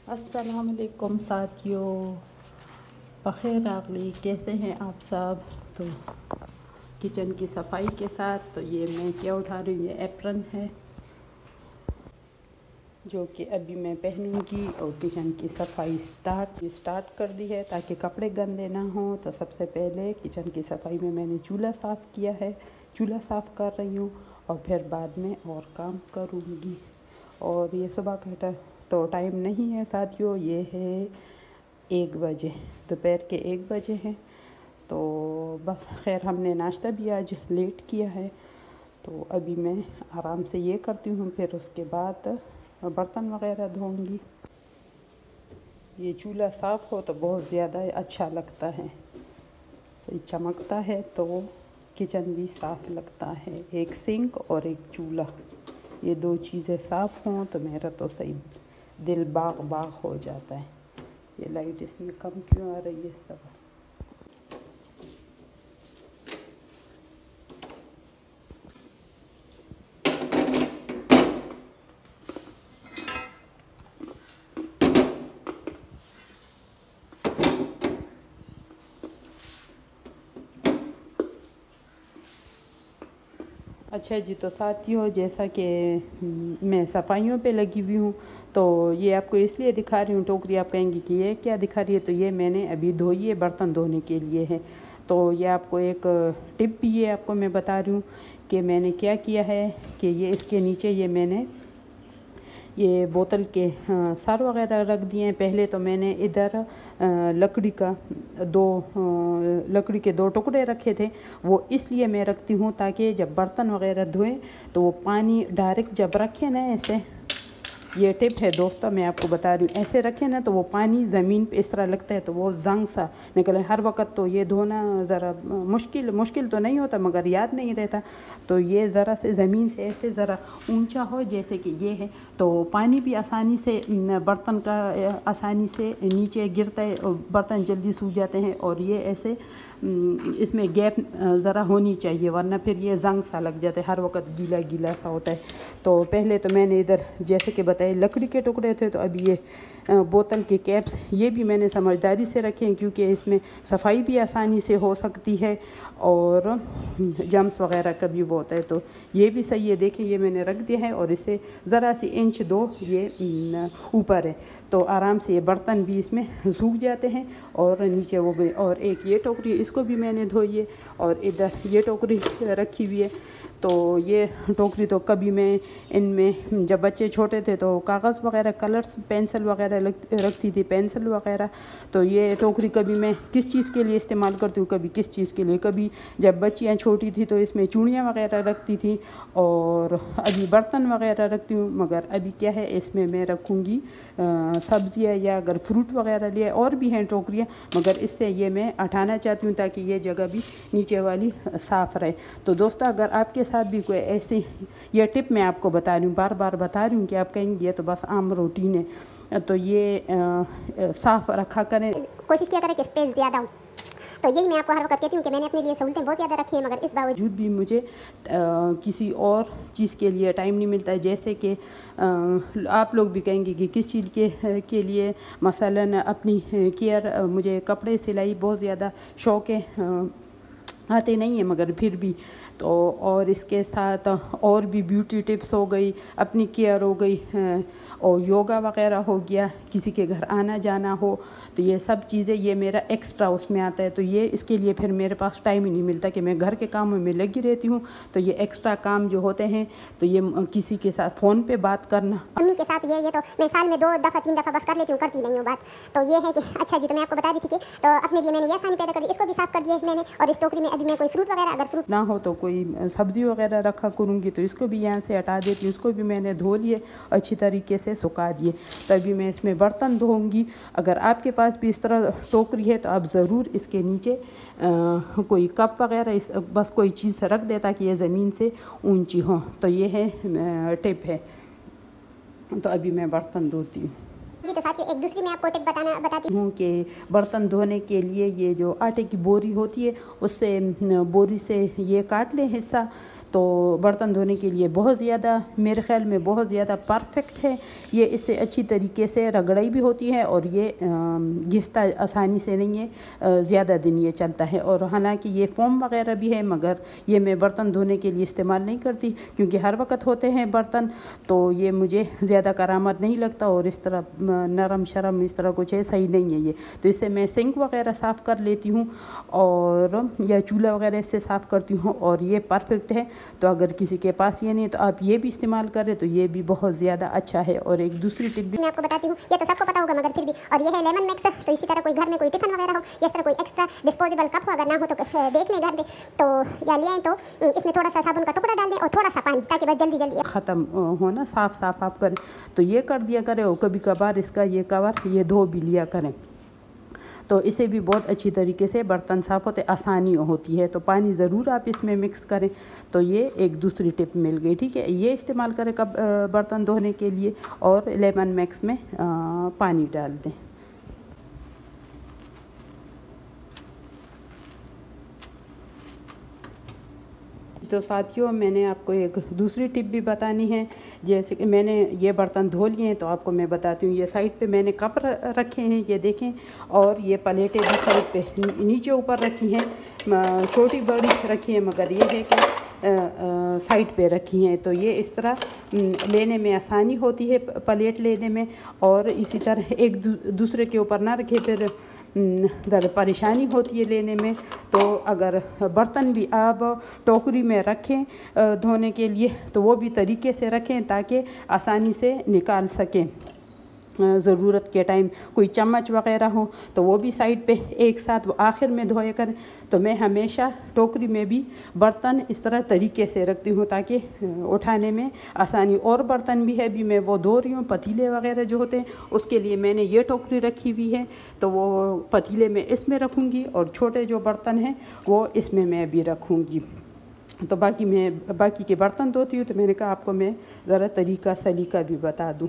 अस्सलाम वालेकुम साथियों, बख़ैर आगली। कैसे हैं आप सब? तो किचन की सफाई के साथ तो ये मैं क्या उठा रही हूँ, ये एप्रन है जो कि अभी मैं पहनूंगी और किचन की सफाई स्टार्ट कर दी है ताकि कपड़े गंदे ना हों। तो सबसे पहले किचन की सफाई में मैंने चूल्हा साफ़ किया है, चूल्हा साफ़ कर रही हूँ और फिर बाद में और काम करूँगी। और ये सुबह का तो टाइम नहीं है साथियों, ये है 1 बजे, दोपहर के 1 बजे हैं। तो बस खैर हमने नाश्ता भी आज लेट किया है, तो अभी मैं आराम से ये करती हूँ, फिर उसके बाद बर्तन वगैरह धोऊंगी। ये चूल्हा साफ़ हो तो बहुत ज़्यादा अच्छा लगता है, तो चमकता है तो किचन भी साफ़ लगता है। एक सिंक और एक चूल्हा, ये 2 चीज़ें साफ़ हों तो मेरा तो सही दिल बाग बाग हो जाता है। ये लाइट इसमें कम क्यों आ रही है सब? अच्छा जी, तो साथियों जैसा कि मैं सफाइयों पे लगी हुई हूँ, तो ये आपको इसलिए दिखा रही हूँ। टोकरी आप कहेंगी कि ये क्या दिखा रही है, तो ये मैंने अभी धोई है, बर्तन धोने के लिए है। तो ये आपको एक टिप भी है, आपको मैं बता रही हूँ कि मैंने क्या किया है कि ये इसके नीचे ये मैंने ये बोतल के सर वगैरह रख दिए हैं। पहले तो मैंने इधर लकड़ी के 2 टुकड़े रखे थे। वो इसलिए मैं रखती हूँ ताकि जब बर्तन वगैरह धोएं तो वो पानी डायरेक्ट जब रखें ना, ऐसे ये टिप है दोस्तों, मैं आपको बता रही हूँ, ऐसे रखें ना तो वो पानी ज़मीन पे इस तरह लगता है तो वो जंग सा निकले। हर वक्त तो ये धोना ज़रा मुश्किल तो नहीं होता, मगर याद नहीं रहता। तो ये ज़रा से ज़मीन से ऐसे ज़रा ऊंचा हो जैसे कि ये है, तो पानी भी आसानी से बर्तन का आसानी से नीचे गिरता है और बर्तन जल्दी सूख जाते हैं। और ये ऐसे इसमें गैप ज़रा होनी चाहिए, वरना फिर ये जंग सा लग जाता है, हर वक्त गीला गीला सा होता है। तो पहले तो मैंने इधर जैसे कि बताया लकड़ी के टुकड़े थे, तो अभी ये बोतल के कैप्स ये भी मैंने समझदारी से रखे हैं, क्योंकि इसमें सफाई भी आसानी से हो सकती है और जम्स वगैरह का भी वो होता है। तो ये भी सही है, देखिए ये मैंने रख दिया है और इससे ज़रा सी इंच 2 ये ऊपर है, तो आराम से ये बर्तन भी इसमें सूख जाते हैं और नीचे वो भी। और एक ये टोकरी, इसको भी मैंने धोई है और इधर ये टोकरी रखी हुई है। तो ये टोकरी तो कभी मैं इनमें जब बच्चे छोटे थे तो कागज़ वगैरह, कलर्स, पेंसिल वगैरह रखती थी, पेंसिल वगैरह। तो ये टोकरी कभी मैं किस चीज़ के लिए इस्तेमाल करती हूँ, कभी किस चीज़ के लिए। कभी जब बच्चियाँ छोटी थी तो इसमें चूड़ियाँ वगैरह रखती थी और अभी बर्तन वगैरह रखती हूँ। मगर अभी क्या है, इसमें मैं रखूँगी सब्ज़ियाँ या अगर फ्रूट वगैरह लिए, और भी हैं टोकरियाँ, मगर इससे ये मैं हटाना चाहती हूँ ताकि ये जगह भी नीचे वाली साफ़ रहे। तो दोस्तों अगर आपके साथ भी कोई ऐसी ये टिप मैं आपको बता रही हूँ, बार बार बता रही हूँ कि आप कहेंगे ये तो बस आम रूटीन है, तो ये साफ़ रखा करें, कोशिश किया करें कि स्पेस ज़्यादा हो। तो यही मैं आपको हर वक्त कहती हूँ कि मैंने अपने लिए सहूलतें बहुत ज़्यादा रखी हैं, मगर इस बावजूद भी मुझे किसी और चीज़ के लिए टाइम नहीं मिलता है। जैसे कि आप लोग भी कहेंगे कि किस चीज़ के लिए, मसलन अपनी केयर, मुझे कपड़े सिलाई बहुत ज़्यादा शौक़ है, आते नहीं है मगर फिर भी। तो और इसके साथ और भी ब्यूटी टिप्स हो गई, अपनी केयर हो गई, और योगा वगैरह हो गया, किसी के घर आना जाना हो, तो ये सब चीज़ें ये मेरा एक्स्ट्रा उसमें आता है। तो ये इसके लिए फिर मेरे पास टाइम ही नहीं मिलता कि मैं घर के कामों में लगी रहती हूँ। तो ये एक्स्ट्रा काम जो होते हैं, तो ये किसी के साथ फ़ोन पे बात करना, मम्मी के साथ ये तो मैं साल में 2 दफ़ा 3 दफ़ा बस कर लेती हूँ, करती नहीं हूँ बात। तो ये है कि अच्छा जी, तो मैं आपको बता रही थी कि तो अपने लिए मैंने ये आसानी पैदा कर दी, इसको भी साफ़ कर दिया मैंने। और इस टोकरी में अभी मैं कोई फ्रूट वगैरह, अगर फ्रूट ना हो तो कोई सब्ज़ी वगैरह रखा करूँगी, तो इसको भी यहाँ से हटा देती हूँ। इसको भी मैंने धो लिए, अच्छी तरीके से सुखा दिए, तभी मैं इसमें बर्तन धोऊंगी। अगर आपके पास भी इस तरह टोकरी है तो आप ज़रूर इसके नीचे कोई कप वगैरह बस कोई चीज़ रख दे ताकि ये ज़मीन से ऊंची हो। तो ये है टिप है। तो अभी मैं बर्तन धोती हूँ। तो साथियों एक दूसरी मैं आपको टिप बताती हूँ कि बर्तन धोने के लिए ये जो आटे की बोरी होती है, उससे बोरी से ये काट लें हिस्सा, तो बर्तन धोने के लिए बहुत ज़्यादा, मेरे ख़्याल में बहुत ज़्यादा परफेक्ट है ये। इससे अच्छी तरीके से रगड़ाई भी होती है और ये घिसता आसानी से नहीं है, ज़्यादा दिन ये चलता है। और हालांकि ये फोम वगैरह भी है, मगर ये मैं बर्तन धोने के लिए इस्तेमाल नहीं करती क्योंकि हर वक्त होते हैं बर्तन, तो ये मुझे ज़्यादा करामत नहीं लगता। और इस तरह नरम शरम इस तरह कुछ है, सही नहीं है ये। तो इससे मैं सिंक वगैरह साफ़ कर लेती हूँ और या चूल्हा वगैरह इससे साफ़ करती हूँ और ये परफेक्ट है। तो अगर किसी के पास ये नहीं तो आप ये भी इस्तेमाल करें तो ये भी बहुत ज़्यादा अच्छा है। और एक दूसरी टिप भी मैं आपको बताती हूँ, ये तो सबको पता होगा मगर फिर भी, और ये है लेमन मिक्स। तो इसी तरह कोई घर में कोई टिफिन वगैरह हो या इस तरह कोई एक्स्ट्रा डिस्पोजेबल कप हो, अगर ना हो तो देख लें घर में तो या ले आएँ, तो इसमें थोड़ा सा साबुन का टुकड़ा डाल दें और थोड़ा सा पानी, ताकि बस जल्दी जल्दी ख़त्म हो ना, साफ़ आप करें। तो ये कर दिया करें और कभी कभार इसका ये कवर ये धो भी लिया करें, तो इसे भी बहुत अच्छी तरीके से बर्तन साफ़ होते, आसानी होती है। तो पानी ज़रूर आप इसमें मिक्स करें। तो ये एक दूसरी टिप मिल गई, ठीक है। ये इस्तेमाल करें कब बर्तन धोने के लिए, और लेमन मिक्स में पानी डाल दें। तो साथियों, मैंने आपको एक दूसरी टिप भी बतानी है। जैसे कि मैंने ये बर्तन धो लिए हैं तो आपको मैं बताती हूँ। ये साइड पे मैंने कप रखे हैं, ये देखें, और ये प्लेटें भी साइड पे नीचे ऊपर रखी हैं, छोटी बड़ी रखी हैं, मगर ये है कि साइड पे रखी हैं। तो ये इस तरह लेने में आसानी होती है, प्लेट लेने में। और इसी तरह एक दूसरे के ऊपर ना रखे, फिर परेशानी होती है लेने में। तो अगर बर्तन भी आप टोकरी में रखें धोने के लिए तो वो भी तरीके से रखें ताकि आसानी से निकाल सकें। ज़रूरत के टाइम कोई चम्मच वगैरह हो तो वो भी साइड पे एक साथ वो आखिर में धोया करें। तो मैं हमेशा टोकरी में भी बर्तन इस तरह तरीके से रखती हूँ ताकि उठाने में आसानी। और बर्तन भी है, भी मैं वो धो रही हूँ, पतीले वगैरह जो होते हैं उसके लिए मैंने ये टोकरी रखी हुई है, तो वो पतीले में इसमें रखूँगी और छोटे जो बर्तन हैं वो इसमें मैं भी रखूँगी। तो बाकी के बर्तन धोती हूँ, तो मैंने कहा आपको मैं ज़रा तरीका सलीका भी बता दूँ।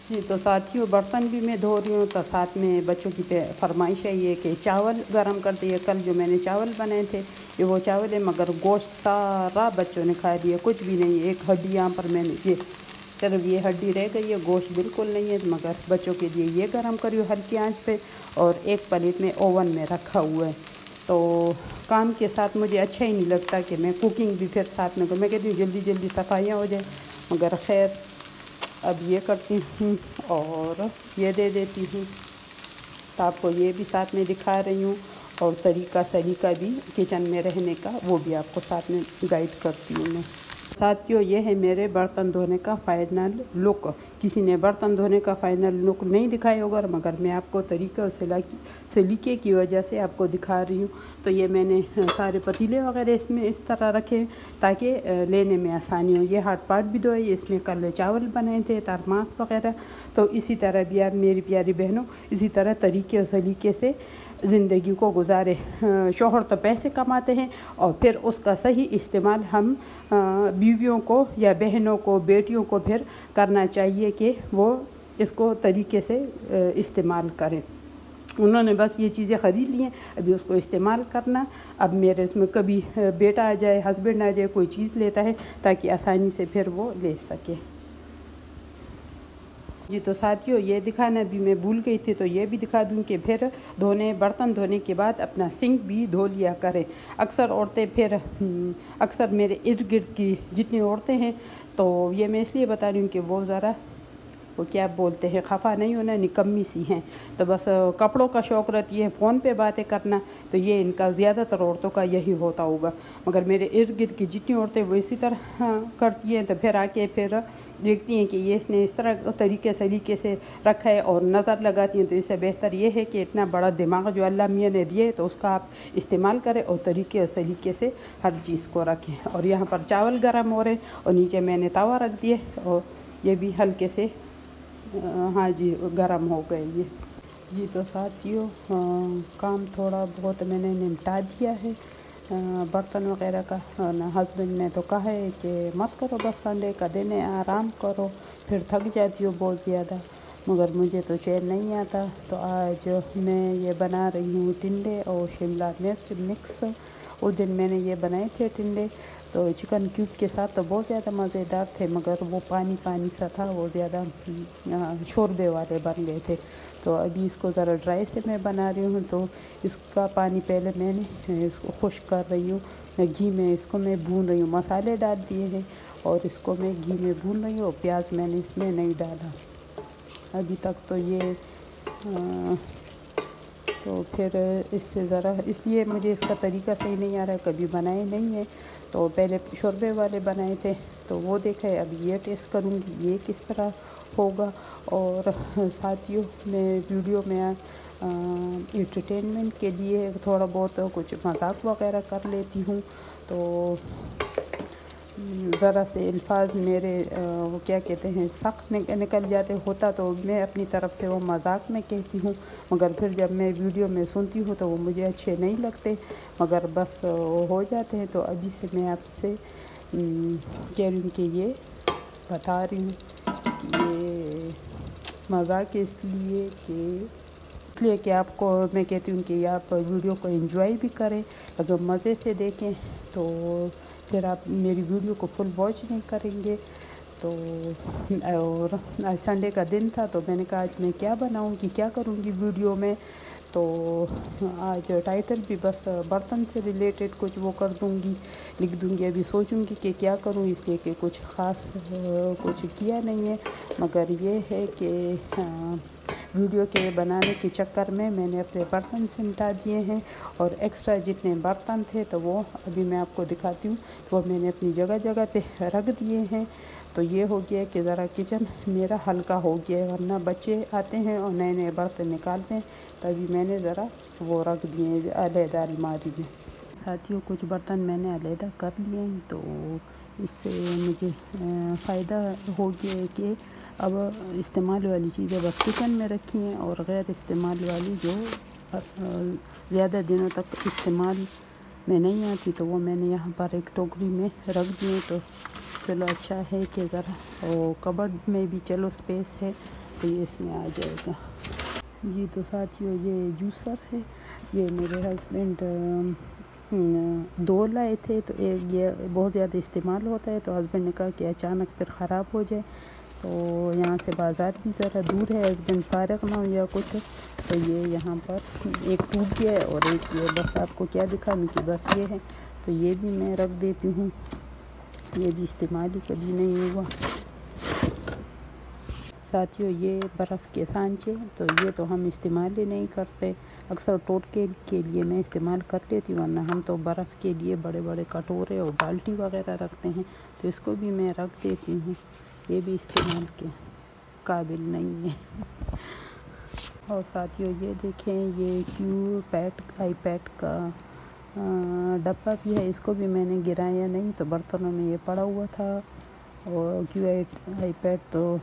जी, तो साथियों, बर्तन भी मैं धो रही हूँ, तो साथ में बच्चों की फरमाइश है ये कि चावल गरम कर दिए। कल जो मैंने चावल बनाए थे ये वो चावल है, मगर गोश्त सारा बच्चों ने खा लिया, कुछ भी नहीं है। एक हड्डी यहाँ पर मैंने ये सिर्फ ये हड्डी रह गई है, गोश्त बिल्कुल नहीं है, मगर बच्चों के लिए ये गरम करी हूँ हल्की आंच पे, और एक प्लेट में ओवन में रखा हुआ है। तो काम के साथ मुझे अच्छा ही नहीं लगता कि मैं कुकिंग भी फिर साथ में करूँ। मैं कहती हूँ जल्दी जल्दी सफाइयाँ हो जाए, मगर खैर अब ये करती हूँ और ये दे देती हूँ। तो आपको ये भी साथ में दिखा रही हूँ, और तरीका सलीका भी किचन में रहने का वो भी आपको साथ में गाइड करती हूँ मैं। साथियों, ये है मेरे बर्तन धोने का फाइनल लुक। किसी ने बर्तन धोने का फाइनल लुक नहीं दिखाया होगा, मगर मैं आपको तरीका सलीके की वजह से आपको दिखा रही हूँ। तो ये मैंने सारे पतीले वगैरह इसमें इस तरह रखे ताकि लेने में आसानी हो। ये हाथ पाट भी धोए, इसमें कल चावल बनाए थे, तरमास वगैरह। तो इसी तरह भी आप मेरी प्यारी बहनों इसी तरह तरीके और सलीके से ज़िंदगी को गुजारे। शोहर तो पैसे कमाते हैं और फिर उसका सही इस्तेमाल हम बीवियों को या बहनों को, बेटियों को फिर करना चाहिए कि वो इसको तरीके से इस्तेमाल करें। उन्होंने बस ये चीज़ें ख़रीद ली हैं, अभी उसको इस्तेमाल करना। अब मेरे इसमें कभी बेटा आ जाए, हस्बैंड आ जाए, कोई चीज़ लेता है ताकि आसानी से फिर वो ले सके। जी, तो साथियों, ये दिखाना भी मैं भूल गई थी, तो ये भी दिखा दूं कि फिर बर्तन धोने के बाद अपना सिंक भी धो लिया करें। अक्सर औरतें फिर अक्सर मेरे इर्द गिर्द की जितनी औरतें हैं, तो ये मैं इसलिए बता रही हूँ कि वो ज़रा वो क्या बोलते हैं, खफा नहीं होना, निकम्मी सी हैं। तो बस कपड़ों का शौक़ रहती है, फ़ोन पे बातें करना, तो ये इनका ज़्यादातर औरतों का यही होता होगा। मगर मेरे इर्द गिर्द की जितनी औरतें वो इसी तरह करती हैं, तो फिर आके फिर देखती हैं कि ये इसने इस तरह तरीके सलीके से रखा है और नज़र लगाती हैं। तो इससे बेहतर ये है कि इतना बड़ा दिमाग जो अल्लाह मियाँ ने दिए तो उसका आप इस्तेमाल करें और तरीके और सलीके से हर चीज़ को रखें। और यहाँ पर चावल गर्म हो रहे और नीचे मैंने तवा रख दिए और ये भी हल्के से हाँ जी गरम हो गए ये। जी, तो साथियों, काम थोड़ा बहुत मैंने निपटा दिया है बर्तन वगैरह का। हस्बैंड ने तो कहा है कि मत करो, बस संडे का दिन है, आराम करो, फिर थक जाती हो बहुत ज़्यादा, मगर मुझे तो चैन नहीं आता। तो आज मैं ये बना रही हूँ टिंडे और शिमला मिर्च मिक्स। उस दिन मैंने ये बनाए थे टिंडे, तो चिकन क्यूब के साथ तो बहुत ज़्यादा मज़ेदार थे, मगर वो पानी पानी सा था, वो ज़्यादा शोरबे वाले बन गए थे। तो अभी इसको ज़रा ड्राई से मैं बना रही हूँ। तो इसका पानी पहले मैंने इसको खुश्क कर रही हूँ, घी में इसको मैं भून रही हूँ। मसाले डाल दिए हैं और इसको मैं घी में भून रही हूँ। प्याज मैंने इसमें नहीं डाला अभी तक। तो ये तो फिर इससे ज़रा, इसलिए मुझे इसका तरीका सही नहीं आ रहा है, कभी बनाए नहीं है। तो पहले शोरबे वाले बनाए थे तो वो देखा है, अब ये टेस्ट करूँगी ये किस तरह होगा। और साथियों, मैं वीडियो में एंटरटेनमेंट के लिए थोड़ा बहुत कुछ मजाक वगैरह कर लेती हूँ। तो ज़रा से अल्फाज मेरे वो क्या कहते हैं सख्त निकल जाते होता, तो मैं अपनी तरफ से वो मजाक में कहती हूँ, मगर फिर जब मैं वीडियो में सुनती हूँ तो वो मुझे अच्छे नहीं लगते, मगर बस हो जाते हैं। तो अभी से मैं आपसे कह रही हूँ कि ये बता रही हूँ कि ये मजाक इसलिए कि आपको मैं कहती हूँ कि आप वीडियो को एंजॉय भी करें, अगर मज़े से देखें तो फिर आप मेरी वीडियो को फुल वॉच नहीं करेंगे। तो और आज संडे का दिन था तो मैंने कहा आज मैं क्या बनाऊँगी, क्या करूँगी वीडियो में। तो आज टाइटल भी बस बर्तन से रिलेटेड कुछ वो कर दूँगी, लिख दूँगी। अभी सोचूँगी कि क्या करूँ, इसलिए कि कुछ ख़ास कुछ किया नहीं है, मगर ये है कि वीडियो के बनाने के चक्कर में मैंने अपने बर्तन सिमटा दिए हैं और एक्स्ट्रा जितने बर्तन थे तो वो अभी मैं आपको दिखाती हूँ। तो वो मैंने अपनी जगह जगह पे रख दिए हैं। तो ये हो गया कि ज़रा किचन मेरा हल्का हो गया है, वरना बच्चे आते हैं और नए नए बर्तन निकालते हैं, तभी मैंने ज़रा वो रख दिए अलहदा अलमारी में। साथियों, कुछ बर्तन मैंने अलहदा कर लिए हैं, तो इससे मुझे फ़ायदा हो गया है कि अब इस्तेमाल वाली चीज़ें बस किचन में रखी हैं और गैर इस्तेमाल वाली जो ज़्यादा दिनों तक इस्तेमाल में नहीं आती तो वो मैंने यहाँ पर एक टोकरी में रख दिए। तो चलो अच्छा है कि ज़रा वो कबर्ड में भी चलो स्पेस है तो ये इसमें आ जाएगा जी। तो साथियों, ये जूसर है, ये मेरे हस्बैंड 2 लाए थे। तो एक ये बहुत ज़्यादा इस्तेमाल होता है, तो हस्बैंड ने कहा कि अचानक फिर ख़राब हो जाए, तो यहाँ से बाज़ार भी ज़रा दूर है, हस्बैंड फारग ना हो या कुछ, तो ये यहाँ पर एक टूट गया है और एक ये बस आपको क्या दिखाने की बस ये है। तो ये भी मैं रख देती हूँ, ये भी इस्तेमाल ही कभी नहीं हुआ। साथियों, ये बर्फ़ के सांचे, तो ये तो हम इस्तेमाल ही नहीं करते, अक्सर टोटके के लिए मैं इस्तेमाल कर लेती हूँ, वरना हम तो बर्फ़ के लिए बड़े बड़े कटोरे और बाल्टी वगैरह रखते हैं, तो इसको भी मैं रख देती हूँ, ये भी इस्तेमाल के काबिल नहीं है। और साथियों, ये देखें, ये आईपैड का डब्बा भी है, इसको भी मैंने गिराया नहीं, तो बर्तनों में ये पड़ा हुआ था। और आईपैड तो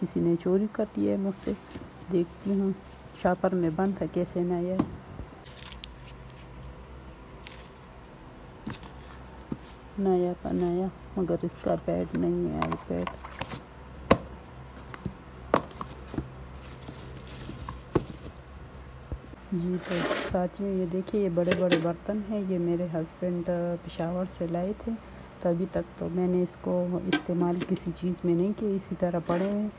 किसी ने चोरी कर लिया है मुझसे, देखती हूँ शापर में बंद था, कैसे नया नया का नया, मगर इसका पैड नहीं है आईपैड। जी। तो साथियों, ये देखिए, ये बड़े बड़े बर्तन हैं, ये मेरे हस्बैंड पेशावर से लाए थे, तो अभी तक तो मैंने इसको इस्तेमाल किसी चीज़ में नहीं किया, इसी तरह पड़े हैं।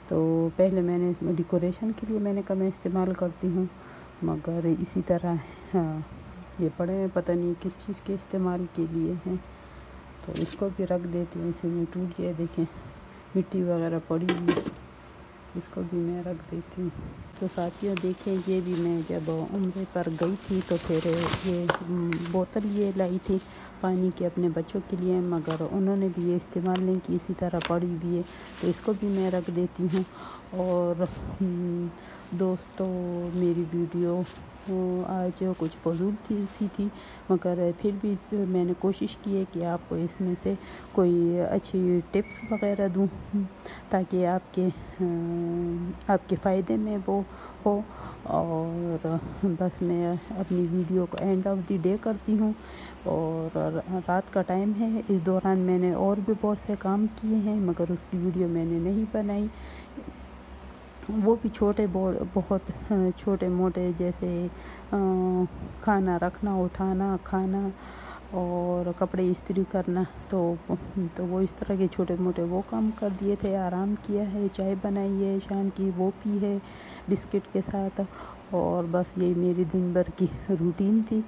तो पहले मैंने डेकोरेशन के लिए मैंने कहा मैं इस्तेमाल करती हूँ, मगर इसी तरह हाँ ये पड़े हैं, पता नहीं किस चीज़ के इस्तेमाल के लिए हैं। तो इसको भी रख देती हूँ, इसे में टूट गया, देखें मिट्टी वगैरह पड़ी हुई, इसको भी मैं रख देती हूँ। तो साथियों, देखें, ये भी मैं जब उम्रे पर गई थी तो फिर ये बोतल ये लाई थी पानी के अपने बच्चों के लिए, मगर उन्होंने भी ये इस्तेमाल नहीं की, इसी तरह पड़ी हुई है, तो इसको भी मैं रख देती हूँ। और दोस्तों, मेरी वीडियो आज कुछ फजूल थी, मगर फिर भी मैंने कोशिश की है कि आपको इसमें से कोई अच्छी टिप्स वगैरह दूँ, ताकि आपके फ़ायदे में वो हो। और बस मैं अपनी वीडियो को एंड ऑफ द डे करती हूँ, और रात का टाइम है, इस दौरान मैंने और भी बहुत से काम किए हैं, मगर उसकी वीडियो मैंने नहीं बनाई, वो भी बहुत छोटे मोटे, जैसे खाना रखना, उठाना, खाना, और कपड़े इस्त्री करना, तो वो इस तरह के छोटे मोटे वो काम कर दिए थे। आराम किया है, चाय बनाई है शाम की, वो पी है बिस्किट के साथ। और बस यही मेरी दिन भर की रूटीन थी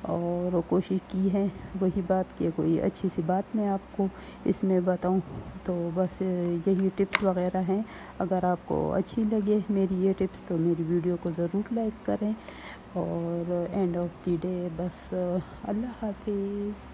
और कोशिश की है वही बात कि कोई अच्छी सी बात मैं आपको इसमें बताऊं। तो बस यही टिप्स वगैरह हैं। अगर आपको अच्छी लगे मेरी ये टिप्स तो मेरी वीडियो को ज़रूर लाइक करें। और एंड ऑफ द डे बस अल्लाह हाफिज़।